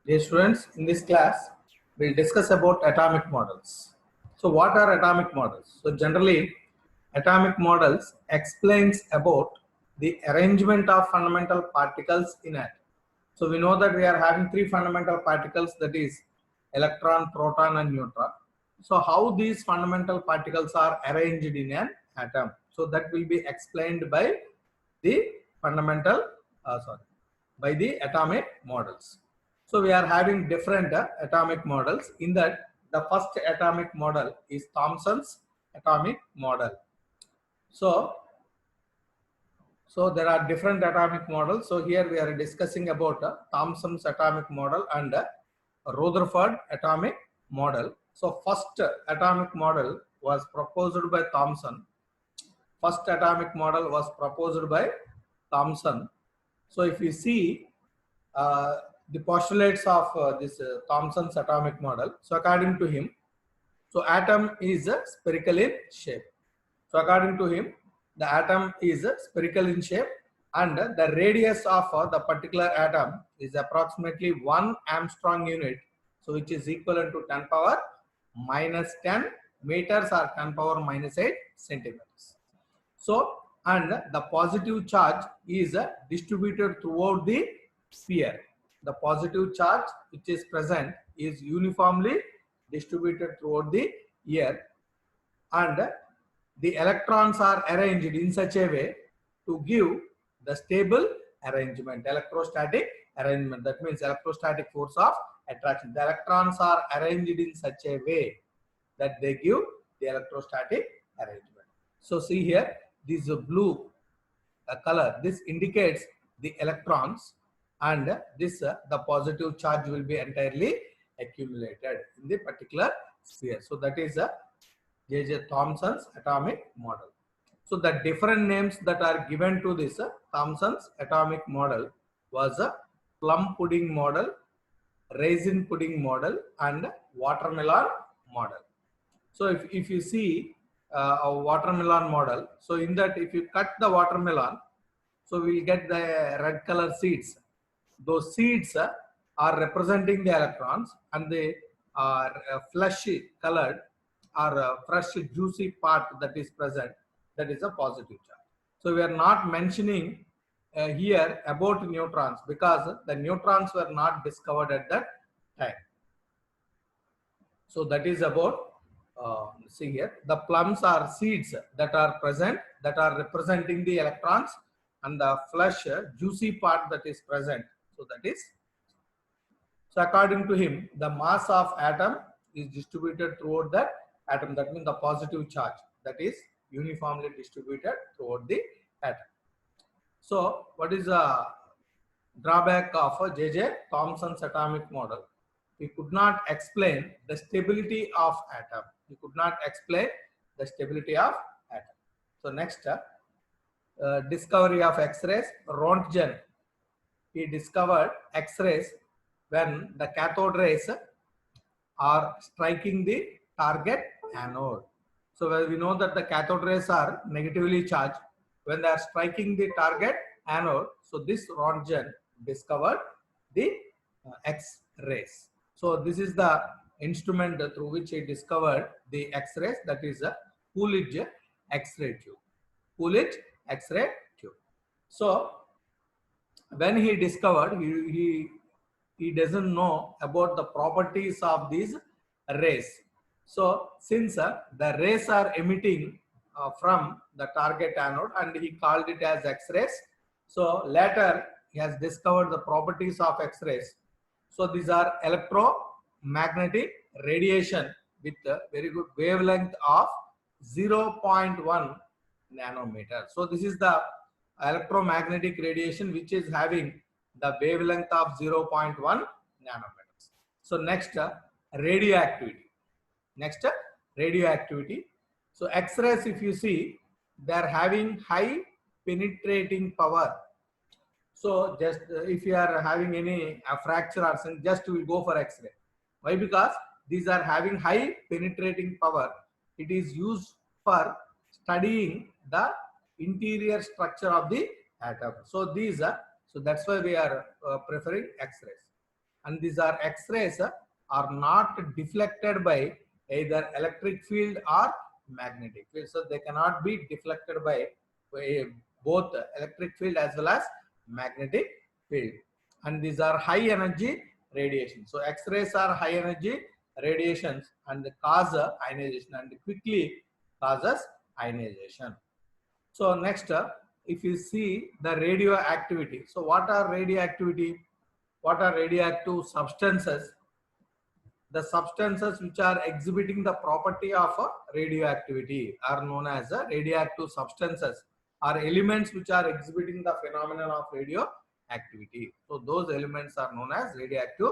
Dear students, in this class, we'll discuss about atomic models. So what are atomic models? So generally, atomic models explains about the arrangement of fundamental particles in atom. So we know that we are having three fundamental particles, that is electron, proton and neutron. So how these fundamental particles are arranged in an atom. So that will be explained by the fundamental, by the atomic models. So we are having different atomic models. In that, the first atomic model is Thomson's atomic model. So, there are different atomic models. So here we are discussing about Thomson's atomic model and Rutherford atomic model. So first atomic model was proposed by Thomson. First atomic model was proposed by Thomson. So if you see the postulates of this Thomson's atomic model, so according to him, so atom is spherical in shape. So according to him, the atom is spherical in shape and the radius of the particular atom is approximately 1 Armstrong unit, so which is equivalent to 10 power minus 10 meters or 10 power minus 8 centimeters. So, and the positive charge is distributed throughout the sphere. The positive charge which is present is uniformly distributed throughout the air, and the electrons are arranged in such a way to give the stable arrangement, electrostatic arrangement. That means electrostatic force of attraction. The electrons are arranged in such a way that they give the electrostatic arrangement. So see here, this blue color, this indicates the electrons, and this the positive charge will be entirely accumulated in the particular sphere. So that is J.J. Thomson's atomic model. So the different names that are given to this Thomson's atomic model was a plum pudding model, raisin pudding model and watermelon model. So if you see a watermelon model, so in that if you cut the watermelon, so we will get the red color seeds. Those seeds are representing the electrons, and the fleshy colored or fresh juicy part that is present, that is a positive charge. So we are not mentioning here about neutrons because the neutrons were not discovered at that time. So that is about, see here, the plums are seeds that are present, that are representing the electrons, and the flesh, juicy part that is present. So that is, so according to him, the mass of atom is distributed throughout that atom. That means the positive charge that is uniformly distributed throughout the atom. So what is the drawback of J.J. Thomson's atomic model? He could not explain the stability of atom. He could not explain the stability of atom. So next, discovery of X-rays. Rontgen, he discovered X-rays when the cathode rays are striking the target anode. So we know that the cathode rays are negatively charged when they are striking the target anode. So this Rontgen discovered the X-rays. So this is the instrument through which he discovered the X-rays, that is a Coolidge X-ray tube. Coolidge X-ray tube. So when he discovered, he doesn't know about the properties of these rays. So since the rays are emitting from the target anode, and he called it as X-rays. So later he has discovered the properties of X-rays. So these are electromagnetic radiation with a very good wavelength of 0.1 nanometer. So this is the electromagnetic radiation which is having the wavelength of 0.1 nanometers. So next, radioactivity. Next, radioactivity. So X-rays, if you see, they are having high penetrating power. So just if you are having any fracture or something, just we will go for X-ray. Why? Because these are having high penetrating power. It is used for studying the interior structure of the atom. So these are, so that's why we are preferring X-rays. and these are X-rays are not deflected by either electric field or magnetic field. So they cannot be deflected by both electric field as well as magnetic field. And these are high energy radiation. So X-rays are high energy radiations and cause ionization and quickly causes ionization. So next, if you see the radioactivity. So what are radioactivity? What are radioactive substances? The substances which are exhibiting the property of radioactivity are known as radioactive substances, or elements which are exhibiting the phenomenon of radioactivity. So those elements are known as radioactive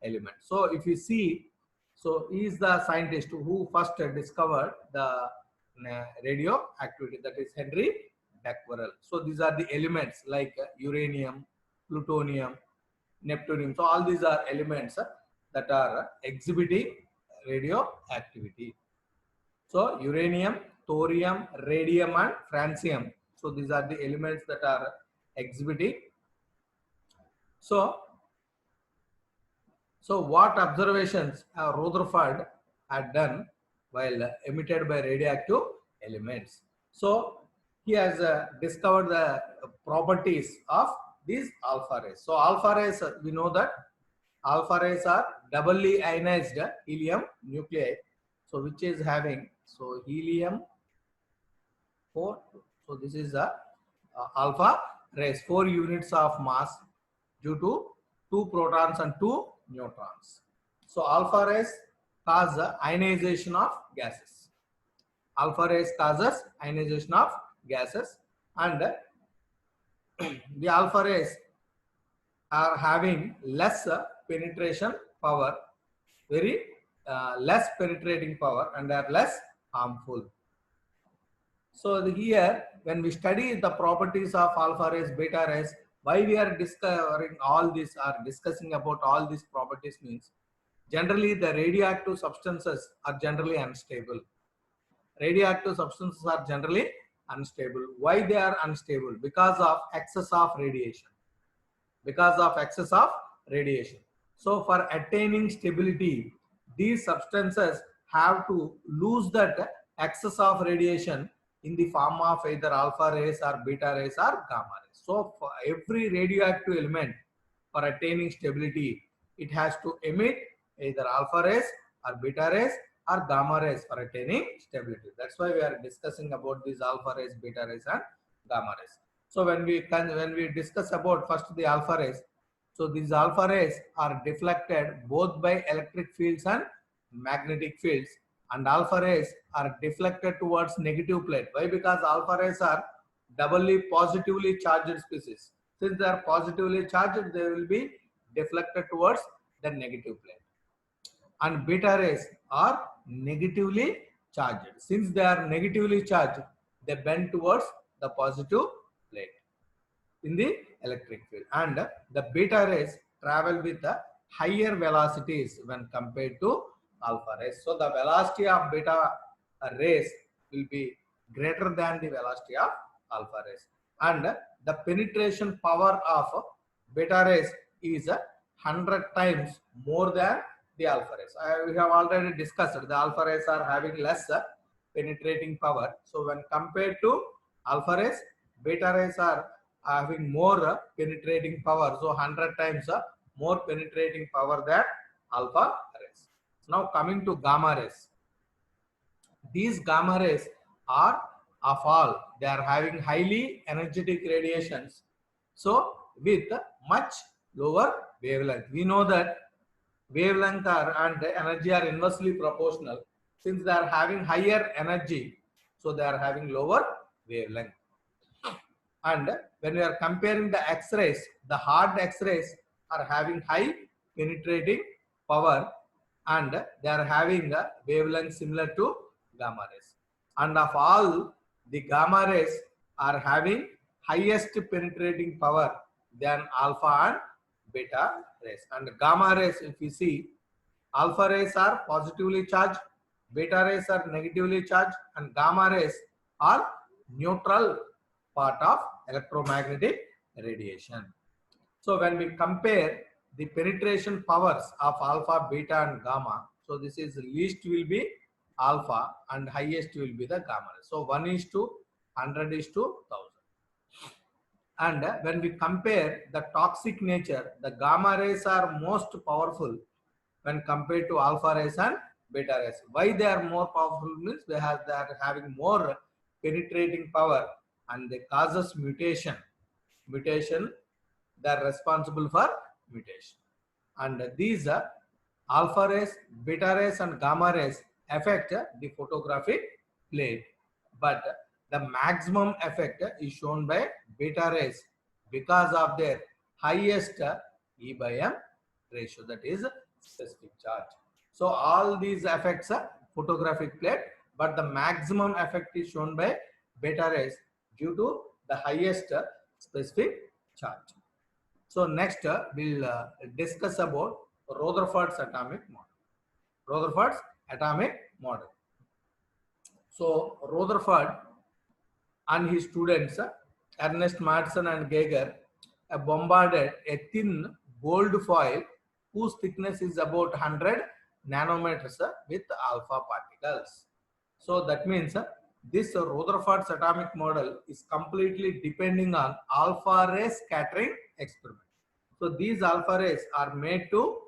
elements. So if you see, so he is the scientist who first discovered the radioactivity, that is Henry Becquerel. So these are the elements like uranium, plutonium, neptunium. So all these are elements that are exhibiting radioactivity. So uranium, thorium, radium and francium. So these are the elements that are exhibiting. So what observations Rutherford had done while emitted by radioactive elements? So he has discovered the properties of these alpha rays. So alpha rays, we know that alpha rays are doubly ionized helium nuclei. So which is having, so helium 4. So this is the alpha rays, 4 units of mass due to 2 protons and 2 neutrons. So alpha rays cause ionization of gases. Alpha rays causes ionization of gases, and the alpha rays are having less penetration power, very less penetrating power, and are less harmful. So here, when we study the properties of alpha rays, beta rays, why we are discovering all this or discussing about all these properties means, generally the radioactive substances are generally unstable. Radioactive substances are generally unstable. Why they are unstable? Because of excess of radiation. Because of excess of radiation. So for attaining stability, these substances have to lose that excess of radiation in the form of either alpha rays or beta rays or gamma rays. So for every radioactive element, for attaining stability, it has to emit either alpha rays or beta rays or gamma rays for attaining stability. That's why we are discussing about these alpha rays, beta rays and gamma rays. So when we discuss about first the alpha rays, so these alpha rays are deflected both by electric fields and magnetic fields, and alpha rays are deflected towards negative plate. Why? Because alpha rays are doubly positively charged species. Since they are positively charged, they will be deflected towards the negative plate. And beta rays are negatively charged. Since they are negatively charged, they bend towards the positive plate in the electric field. And the beta rays travel with higher velocities when compared to alpha rays. So the velocity of beta rays will be greater than the velocity of alpha rays. And the penetration power of beta rays is 100 times more than the alpha rays. We have already discussed the alpha rays are having less penetrating power. So when compared to alpha rays, beta rays are having more penetrating power. So 100 times more penetrating power than alpha rays. Now coming to gamma rays. These gamma rays are of all, they are having highly energetic radiations. So with much lower wavelength. We know that wavelength and energy are inversely proportional. Since they are having higher energy, so they are having lower wavelength. And when we are comparing the X-rays, the hard X-rays are having high penetrating power, and they are having a wavelength similar to gamma rays. And of all, the gamma rays are having highest penetrating power than alpha and beta rays. And gamma rays, if you see, alpha rays are positively charged, beta rays are negatively charged, and gamma rays are neutral part of electromagnetic radiation. So when we compare the penetration powers of alpha, beta, and gamma. So this is least will be alpha and highest will be the gamma. So 1 is to 100 is to 1000. And when we compare the toxic nature, the gamma rays are most powerful when compared to alpha rays and beta rays. Why they are more powerful means they are having more penetrating power and they causes mutation. They are responsible for mutation. And these alpha rays, beta rays, and gamma rays affect the photographic plate. But the maximum effect is shown by beta rays because of their highest E by M ratio, that is specific charge. So all these affects a photographic plate, but the maximum effect is shown by beta rays due to the highest specific charge. So next we'll discuss about Rutherford's atomic model. Rutherford's atomic model. So Rutherford and his students Ernest Madsen and Geiger bombarded a thin gold foil whose thickness is about 100 nanometers with alpha particles. So that means this Rutherford's atomic model is completely depending on alpha ray scattering experiment. So these alpha rays are made to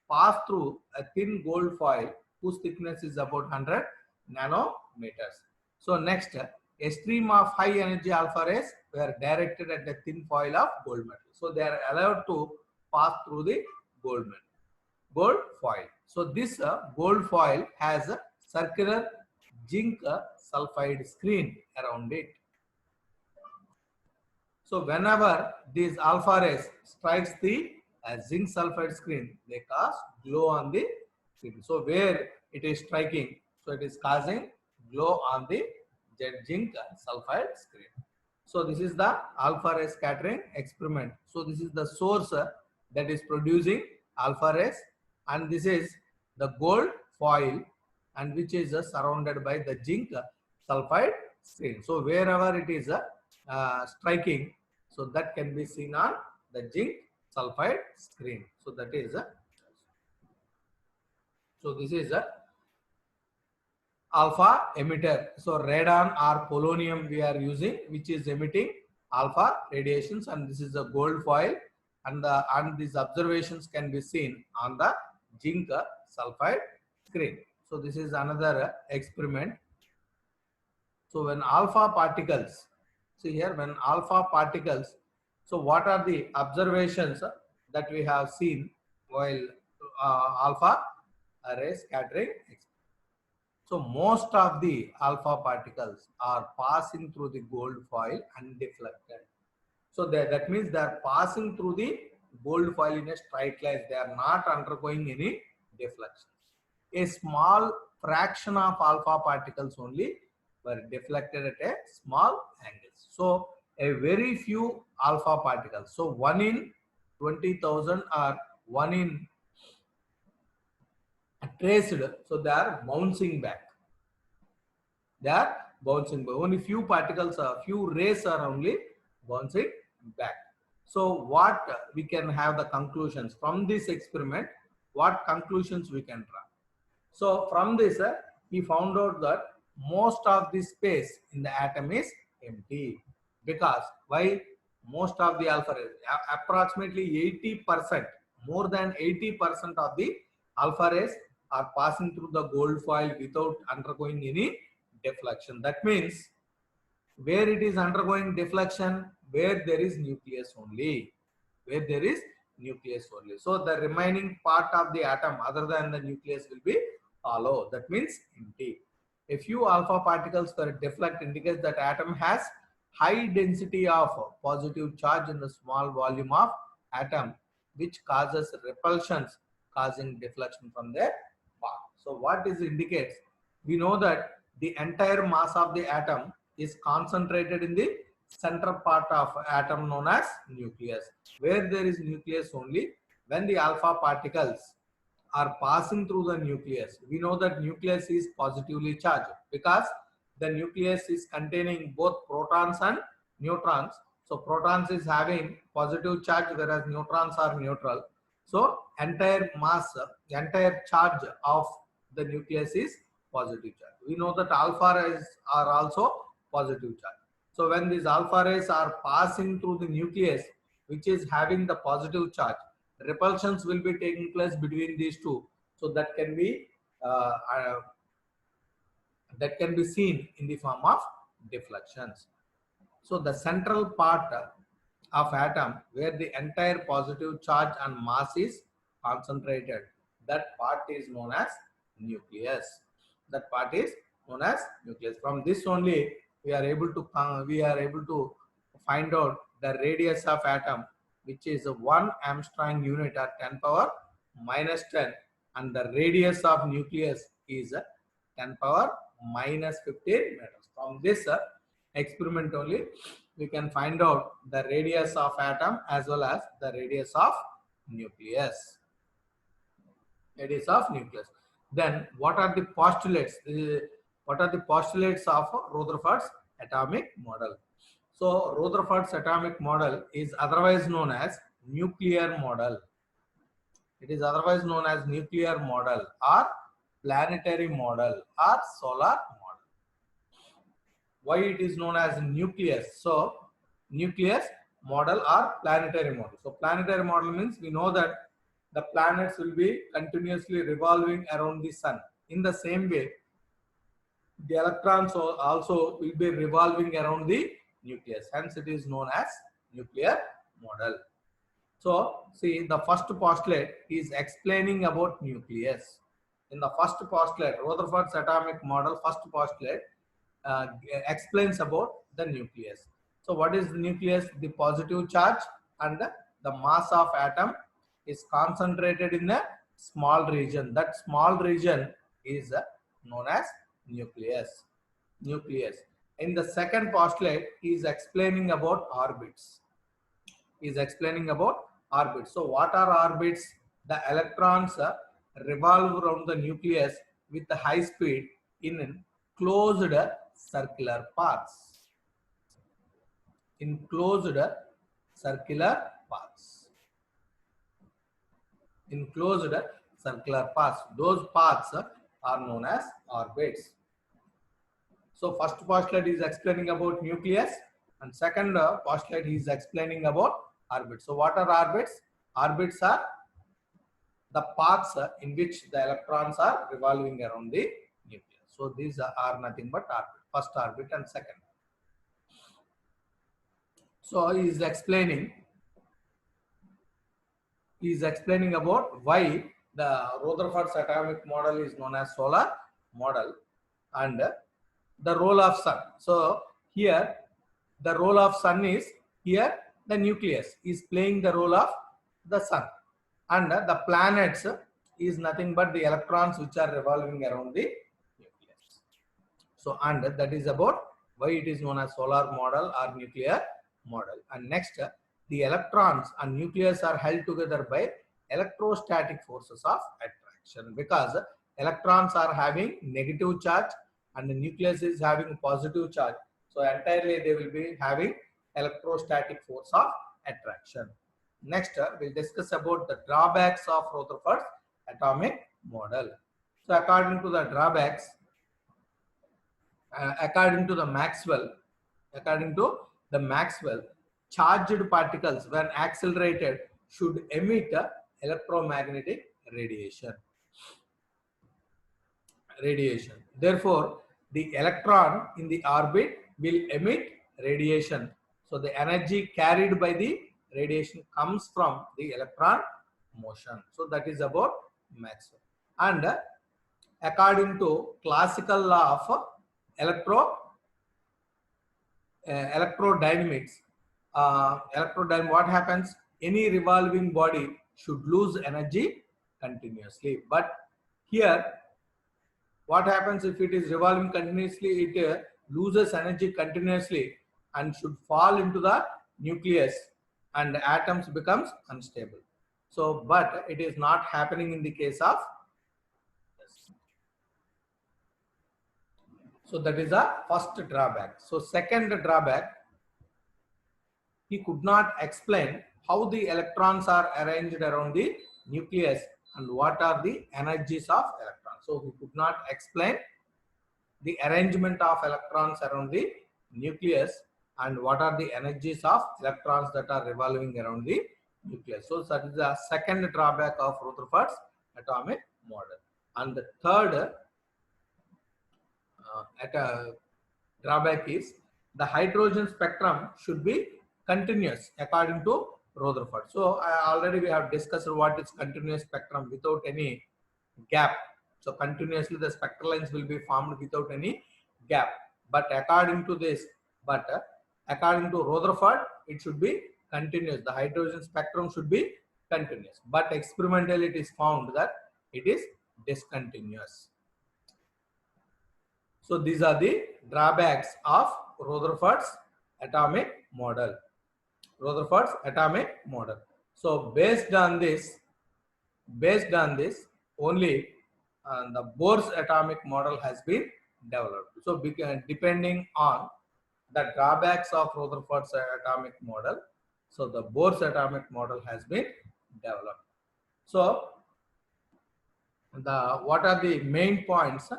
pass through a thin gold foil whose thickness is about 100 nanometers. So next, a stream of high energy alpha rays were directed at the thin foil of gold metal. So they are allowed to pass through the gold foil. So this gold foil has a circular zinc sulfide screen around it. So whenever these alpha rays strikes the zinc sulfide screen, they cause glow on the screen. So where it is striking, so it is causing glow on the zinc sulfide screen. So this is the alpha ray scattering experiment. So this is the source that is producing alpha rays, and this is the gold foil, and which is surrounded by the zinc sulfide screen. So wherever it is striking, so that can be seen on the zinc sulfide screen. So that is so this is a alpha emitter. So radon or polonium we are using, which is emitting alpha radiations, and this is a gold foil, and these observations can be seen on the zinc sulfide screen. So this is another experiment. So when alpha particles, see here, when alpha particles, so what are the observations that we have seen while alpha ray scattering? So most of the alpha particles are passing through the gold foil undeflected. So that means they are passing through the gold foil in a straight line. They are not undergoing any deflections. A small fraction of alpha particles only were deflected at a small angle. So a very few alpha particles. So 1 in 20,000 or 1 in traced, so they are bouncing back. They are bouncing back. Only few particles, few rays are only bouncing back. So what we can have the conclusions from this experiment? What conclusions we can draw? So from this, he found out that most of the space in the atom is empty. Because why? Most of the alpha rays, approximately 80%, more than 80% of the alpha rays are passing through the gold foil without undergoing any deflection. That means where it is undergoing deflection, where there is nucleus only. Where there is nucleus only. So the remaining part of the atom other than the nucleus will be hollow. That means empty. A few alpha particles per deflect indicates that atom has high density of positive charge in the small volume of atom, which causes repulsions, causing deflection from their path. So what this indicates? We know that the entire mass of the atom is concentrated in the central part of atom known as nucleus. Where there is nucleus only, when the alpha particles are passing through the nucleus, we know that nucleus is positively charged because the nucleus is containing both protons and neutrons. So protons is having positive charge whereas neutrons are neutral. So entire mass, entire charge of the nucleus is positive charge. We know that alpha rays are also positive charge. So when these alpha rays are passing through the nucleus, which is having the positive charge, repulsions will be taking place between these two. So uh, uh, that can be seen in the form of deflections. So the central part of atom where the entire positive charge and mass is concentrated, that part is known as nucleus. That part is known as nucleus. From this only we are able to find out the radius of atom, which is 1 Armstrong unit or 10 power minus 10, and the radius of nucleus is 10 power minus 15 meters. From this experiment only we can find out the radius of atom as well as the radius of nucleus. Radius of nucleus. Then what are the postulates? What are the postulates of Rutherford's atomic model? So Rutherford's atomic model is otherwise known as nuclear model. It is otherwise known as nuclear model or planetary model or solar model. Why it is known as nucleus? So nucleus model or planetary model. So planetary model means we know that the planets will be continuously revolving around the sun. In the same way, the electrons also will be revolving around the nucleus. Hence it is known as nuclear model. So see, the first postulate is explaining about nucleus. In the first postulate, Rutherford's atomic model first postulate explains about the nucleus. So what is the nucleus? The positive charge and the mass of atom is concentrated in a small region. That small region is known as nucleus. In the second postulate, he is explaining about orbits. So what are orbits? The electrons revolve around the nucleus with a high speed in closed circular paths. Those paths are known as orbits. So first postulate is explaining about nucleus, and second postulate is explaining about orbits. So what are orbits? Orbits are the paths in which the electrons are revolving around the nucleus. So these are nothing but orbit, first orbit and second. So he is explaining about why the Rutherford's atomic model is known as solar model and the role of sun. So here the role of sun is, here the nucleus is playing the role of the sun, and the planets is nothing but the electrons which are revolving around the nucleus. So and that is about why it is known as solar model or nuclear model. And next, the electrons and nucleus are held together by electrostatic forces of attraction, because electrons are having negative charge and the nucleus is having positive charge. So entirely they will be having electrostatic force of attraction. Next, we'll discuss about the drawbacks of Rutherford's atomic model. So according to the drawbacks, according to the Maxwell, charged particles when accelerated should emit electromagnetic radiation. Therefore, the electron in the orbit will emit radiation. So the energy carried by the radiation comes from the electron motion. So that is about Maxwell. And according to classical law of electrodynamics, what happens? Any revolving body should lose energy continuously. But here, what happens if it is revolving continuously? It loses energy continuously and should fall into the nucleus, and the atoms becomes unstable. So, but it is not happening in the case of this. So that is the first drawback. So second drawback, he could not explain how the electrons are arranged around the nucleus and what are the energies of electrons. So we could not explain the arrangement of electrons around the nucleus and what are the energies of electrons that are revolving around the nucleus. So that is the second drawback of Rutherford's atomic model. And the third drawback is the hydrogen spectrum should be continuous according to Rutherford. So already we have discussed what is continuous spectrum without any gap. So continuously the spectral lines will be formed without any gap. But according to Rutherford, it should be continuous. The hydrogen spectrum should be continuous. But experimentally it is found that it is discontinuous. So these are the drawbacks of Rutherford's atomic model. Rutherford's atomic model. So based on this only the Bohr's atomic model has been developed. So depending on the drawbacks of Rutherford's atomic model, so the Bohr's atomic model has been developed. So what are the main points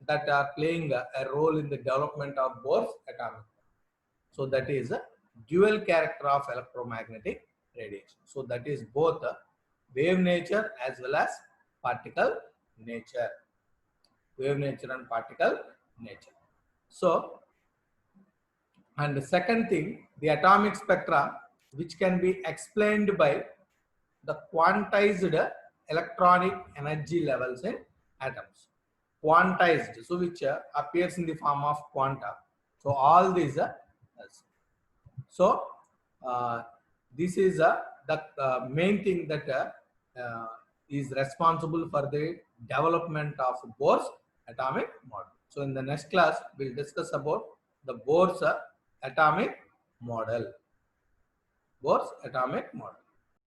that are playing a role in the development of Bohr's atomic model? So that is a dual character of electromagnetic radiation. So that is both wave nature as well as particle nature. Wave nature and particle nature. So, and the second thing, the atomic spectra, which can be explained by the quantized electronic energy levels in atoms. Quantized, so which appears in the form of quanta. So all these this is the main thing that is responsible for the development of Bohr's atomic model. So in the next class, we'll discuss about the Bohr's atomic model. Bohr's atomic model.